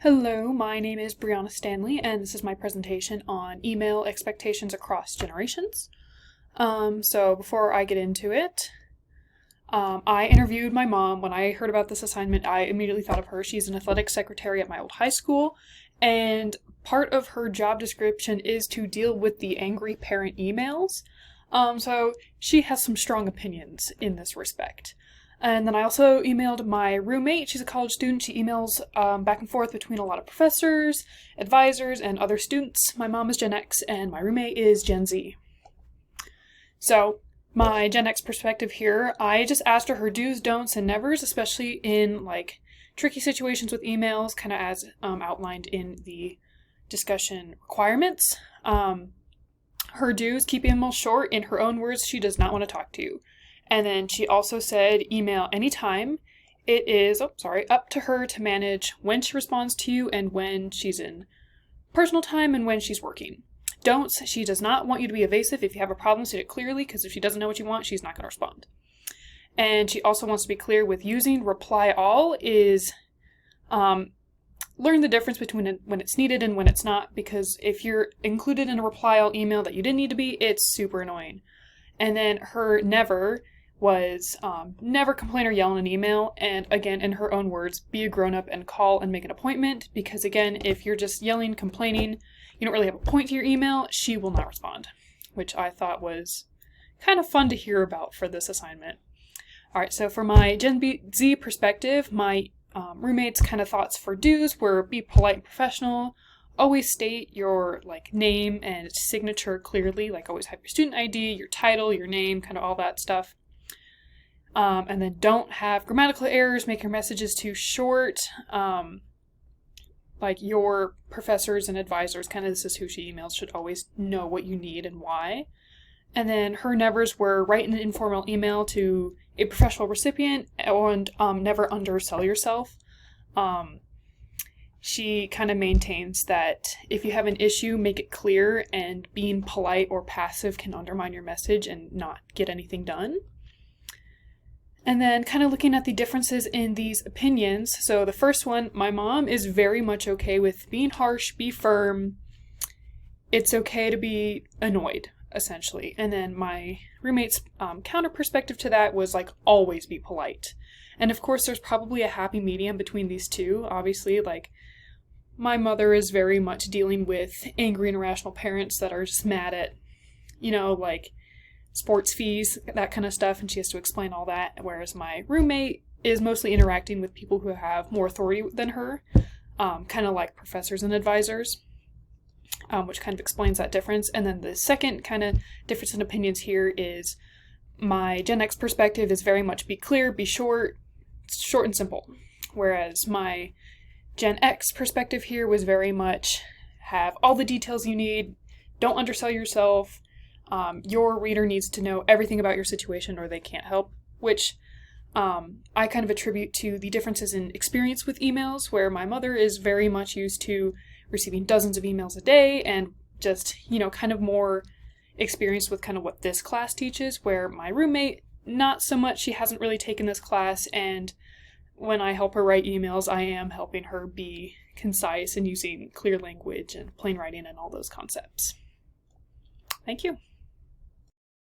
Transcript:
Hello, my name is Brianna Stanley, and this is my presentation on email expectations across generations. So before I get into it, I interviewed my mom. When I heard about this assignment, I immediately thought of her. She's an athletic secretary at my old high school, and part of her job description is to deal with the angry parent emails. So she has some strong opinions in this respect. And then I also emailed my roommate. She's a college student. She emails back and forth between a lot of professors, advisors, and other students. My mom is Gen X, and my roommate is Gen Z. So, my Gen X perspective here, I just asked her do's, don'ts, and nevers, especially in, tricky situations with emails, kind of as outlined in the discussion requirements. Her do's, keep emails short. In her own words, she does not want to talk to you. And then she also said email anytime. It is, up to her to manage when she responds to you and when she's in personal time and when she's working. Don'ts, she does not want you to be evasive. If you have a problem, state it clearly, because if she doesn't know what you want, she's not going to respond. And she also wants to be clear with using reply all is learn the difference between when it's needed and when it's not, because if you're included in a reply all email that you didn't need to be, it's super annoying. And then her never was never complain or yell in an email, and again, in her own words, be a grown-up and call and make an appointment, because again, if you're just yelling, complaining, you don't really have a point to your email, she will not respond, which I thought was kind of fun to hear about for this assignment. Alright, so for my Gen Z perspective, my roommate's kind of thoughts for do's were be polite and professional, always state your name and signature clearly, always have your student ID, your title, your name, kind of all that stuff. And then don't have grammatical errors, make your messages too short. Your professors and advisors, kind of this is who she emails, should always know what you need and why. And then her nevers were write an informal email to a professional recipient and never undersell yourself. She kind of maintains that if you have an issue, make it clear, and being polite or passive can undermine your message and not get anything done. And then kind of looking at the differences in these opinions. So the first one, my mom is very much okay with being harsh, be firm. It's okay to be annoyed, essentially. And then my roommate's counter perspective to that was always be polite. And of course, there's probably a happy medium between these two. Obviously, my mother is very much dealing with angry and irrational parents that are just mad at, sports fees, that kind of stuff, and she has to explain all that, whereas my roommate is mostly interacting with people who have more authority than her, kind of like professors and advisors, which kind of explains that difference. And then the second kind of difference in opinions here is my Gen X perspective is very much be clear, be short and simple, whereas my Gen X perspective here was very much have all the details you need, don't undersell yourself, your reader needs to know everything about your situation or they can't help, which I kind of attribute to the differences in experience with emails, where my mother is very much used to receiving dozens of emails a day and just, kind of more experienced with kind of what this class teaches, where my roommate, not so much. She hasn't really taken this class, and when I help her write emails, I am helping her be concise and using clear language and plain writing and all those concepts. Thank you.